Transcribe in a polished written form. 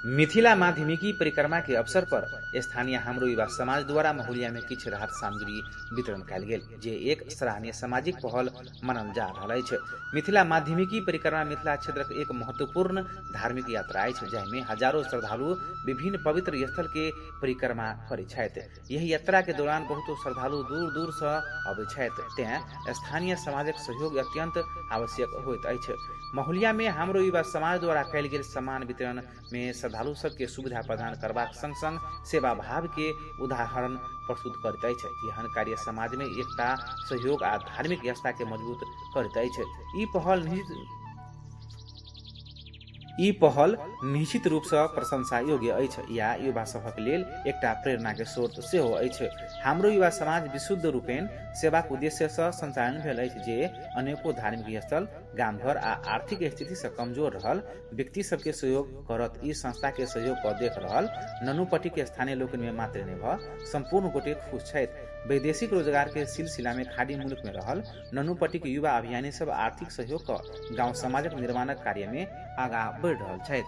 मिथिला माध्यमिकी परिक्रमा के अवसर पर स्थानीय हाम्रो युवा समाज द्वारा महुलिया में किछ राहत सामग्री वितरण कयल गेल, जे एक सराहनीय सामाजिक पहल मानल जा रहल अछि। मिथिला माध्यमिकी परिक्रमा मिथिला क्षेत्रक एक महत्वपूर्ण धार्मिक यात्रा अछि, जाहिमे हजारों श्रद्धालु विभिन्न पवित्र स्थल के परिक्रमा करै छथि। यही यात्रा के दौरान बहुतो श्रद्धालु दूर दूर से अबै छथि, तें स्थानीय समाजक सहयोग अत्यंत आवश्यक होइत अछि। महुलिया में हाम्रो युवा समाज द्वारा कयल गेल सामान वितरण में श्रद्धालु सबके सुविधा प्रदान करबाक संग संग सेवा भाव के उदाहरण प्रस्तुत करैत अछि। एहन कार्य समाज में एकता, सहयोग आ धार्मिक आस्था के मजबूत करैत अछि। ई पहल निश्चित रूप से प्रशंसा योग्य अछि या युवा सभक लेल एकटा प्रेरणा के स्रोत सेहो अछि। हाम्रो युवा समाज विशुद्ध रूपेण सेवाक उद्देश्य से संचालन भेल अछि, जे अनेको धार्मिक स्थल, गाम घर आ आर्थिक स्थिति से कमजोर रहल व्यक्ति सबके सहयोग करत। ई संस्था के सहयोग पर देख रहल ननुपट्टी के स्थानीय लोकनि में मात्र नहीं भ संपूर्ण गोटे खुश छथि। वैदेशिक रोजगार के सिलसिला में खाड़ी मुल्क में रहल ननुपट्टी के युवा अभियानी सब आर्थिक सहयोग क गाँव समाजक निर्माणक कार्य में आगाँ बढ़ि रहल छथि।